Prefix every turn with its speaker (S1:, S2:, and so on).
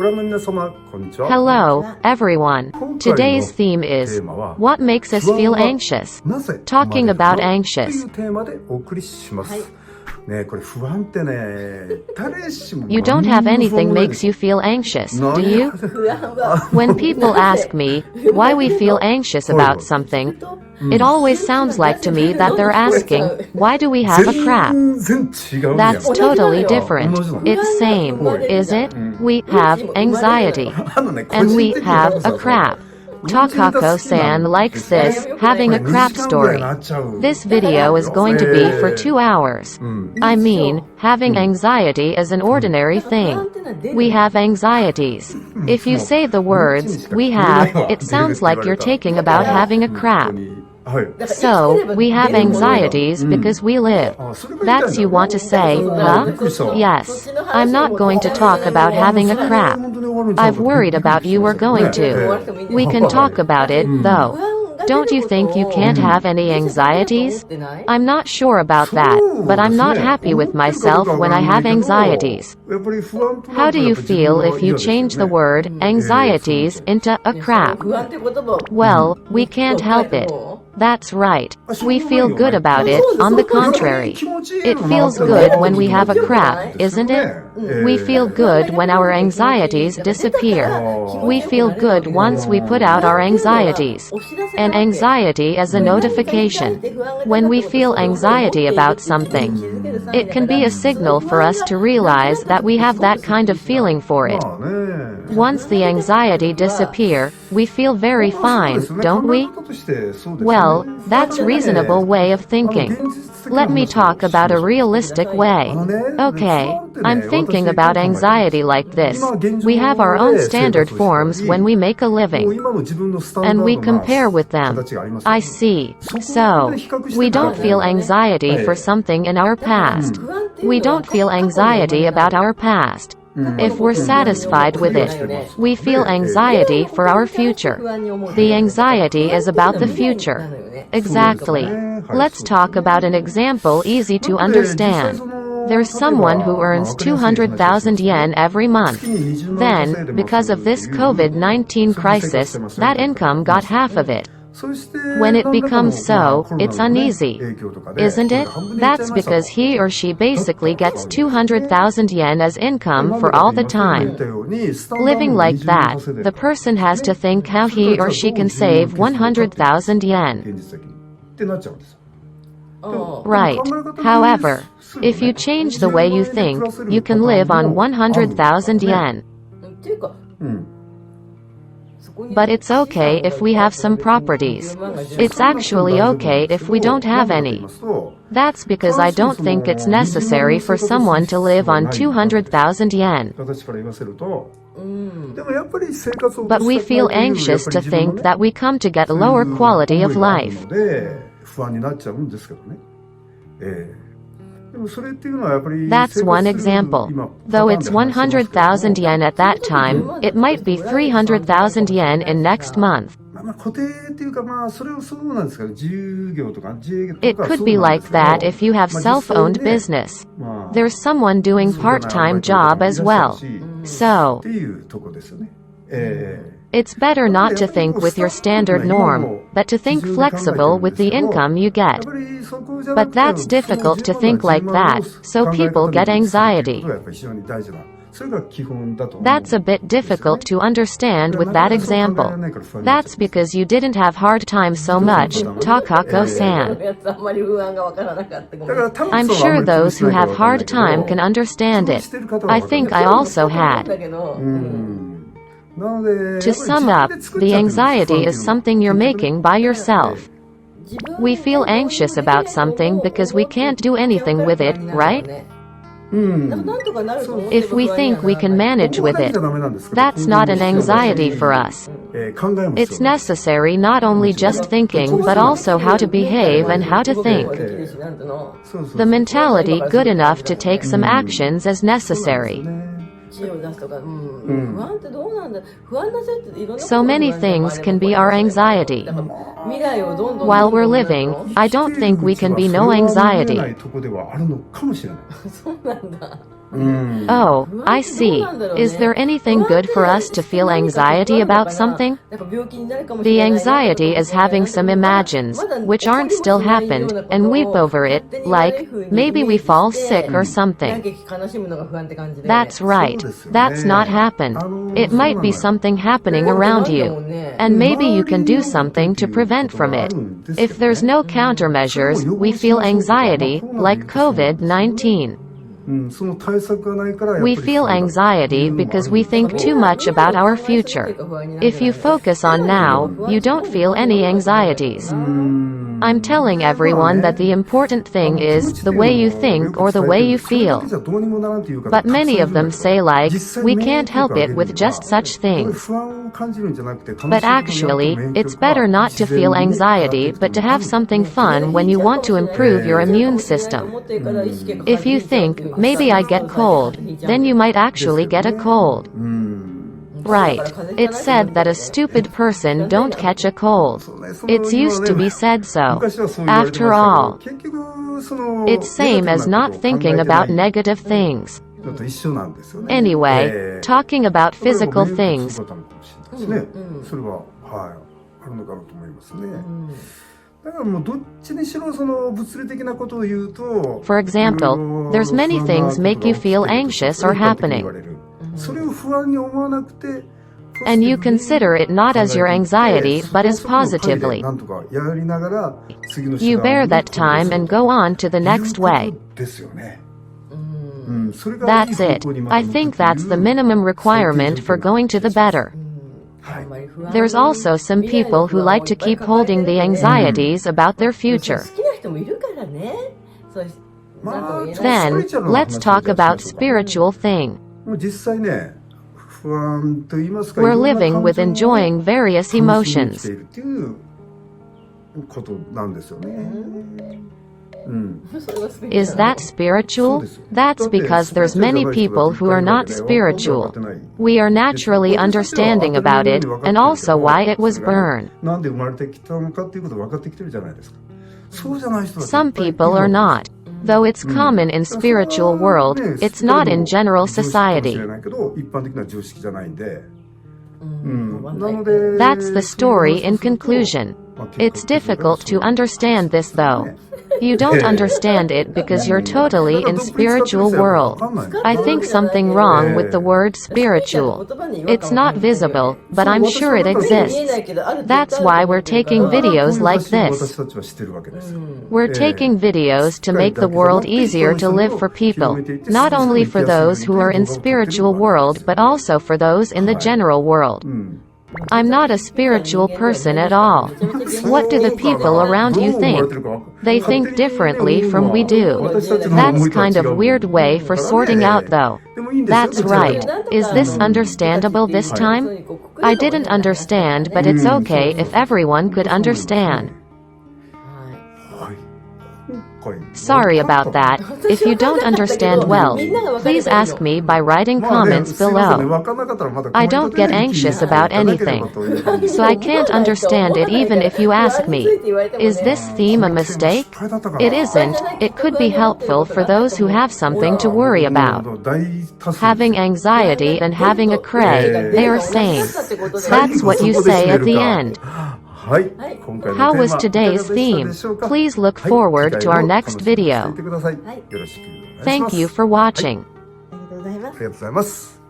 S1: Hello, everyone. Today's theme is What makes us feel anxious? Talking about anxious. You don't have anything makes you feel anxious, do you? When people ask me why we feel anxious about something, it always sounds like to me that they're asking, why do we have a crap? That's totally different. It's same, is it? We have anxiety. And we have a crap. Takako-san likes this, having a crap story. This video is going to be for 2 hours. I mean, having anxiety is an ordinary thing. We have anxieties. If you say the words, we have, it sounds like you're taking about having a crap. So, we have anxieties because we live. That's you want to say, huh? Yes. I'm not going to talk about having a crap. I've worried about you were going to. We can talk about it, though. Don't you think you can't have any anxieties? I'm not sure about that, but I'm not happy with myself when I have anxieties. How do you feel if you change the word anxieties into a crap? Well, we can't help it. That's right. We feel good about it, on the contrary. It feels good when we have a crap, isn't it? We feel good when our anxieties disappear. We feel good once we put out our anxieties. An anxiety is a notification. When we feel anxiety about something, it can be a signal for us to realize that we have that kind of feeling for it. Once the anxiety disappear, we feel very fine, don't we? Well, that's reasonable way of thinking. Let me talk about a realistic way. Okay, I'm thinking about anxiety like this. We have our own standard forms when we make a living, and we compare with them. I see. So, we don't feel anxiety for something in our past. We don't feel anxiety about our past. If we're satisfied with it, we feel anxiety for our future. The anxiety is about the future. Exactly. Let's talk about an example easy to understand. There's someone who earns 200,000 yen every month. Then, because of this COVID-19 crisis, that income got half of it. When it becomes so, it's uneasy, isn't it? That's because he or she basically gets 200,000 yen as income for all the time. Living like that, the person has to think how he or she can save 100,000 yen. Right. However, if you change the way you think, you can live on 100,000 yen. But it's okay if we have some properties. It's actually okay if we don't have any. That's because I don't think it's necessary for someone to live on 200,000 yen. But we feel anxious to think that we come to get a lower quality of life. That's one example. Though it's 100,000 yen at that time, it might be 300,000 yen in next month. It could be like that if you have self-owned business. There's someone doing part-time job as well. So, it's better not to think with your standard norm, but to think flexible with the income you get. But that's difficult to think like that, so people get anxiety. That's a bit difficult to understand with that example. That's because you didn't have hard time so much, Takako-san. I'm sure those who have hard time can understand it. I think I also had. To sum up, the anxiety is something you're making by yourself. We feel anxious about something because we can't do anything with it, right? If we think we can manage with it, that's not an anxiety for us. It's necessary not only just thinking but also how to behave and how to think. The mentality good enough to take some actions is necessary. So many things can be our anxiety. While we're living, I don't think we can be no anxiety. Oh, I see. Is there anything good for us to feel anxiety about something? The anxiety is having some imagines, which aren't still happened, and weep over it, like, maybe we fall sick or something. That's right. That's not happen. It might be something happening around you. And maybe you can do something to prevent from it. If there's no countermeasures, we feel anxiety, like COVID-19. We feel anxiety because we think too much about our future. If you focus on now, you don't feel any anxieties. I'm telling everyone that the important thing is the way you think or the way you feel. But many of them say like, we can't help it with just such things. But actually, it's better not to feel anxiety but to have something fun when you want to improve your immune system. If you think, maybe I get cold, then you might actually get a cold. Right. It's said that a stupid person don't catch a cold. It's used to be said so. After all, it's same as not thinking about negative things. Anyway, talking about physical things. For example, there's many things make you feel anxious or happening. And you consider it not as your anxiety but as positively. You bear that time and go on to the next way. That's it. I think that's the minimum requirement for going to the better. There's also some people who like to keep holding the anxieties about their future. Then, let's talk about spiritual thing. We're living with enjoying various emotions. Is that spiritual? That's because there's many people who are not spiritual. We are naturally understanding about it, and also why it was born. Some people are not. Though it's common in spiritual world, it's not in general society. That's the story in conclusion. It's difficult to understand this though. You don't understand it because you're totally in spiritual world. I think something wrong with the word spiritual. It's not visible, but I'm sure it exists. That's why we're taking videos like this. We're taking videos to make the world easier to live for people, not only for those who are in spiritual world but also for those in the general world. I'm not a spiritual person at all. What do the people around you think? They think differently from we do. That's kind of weird way for sorting out though. That's right. Is this understandable this time? I didn't understand, but it's okay if everyone could understand. Sorry about that. If you don't understand well, please ask me by writing comments below. I don't get anxious about anything, so I can't understand it even if you ask me. Is this theme a mistake? It isn't. It could be helpful for those who have something to worry about. Having anxiety and having a cray, they are same. That's what you say at the end. How was today's theme? Please look forward to our next video. Thank you for watching.
S2: ありがとうございます。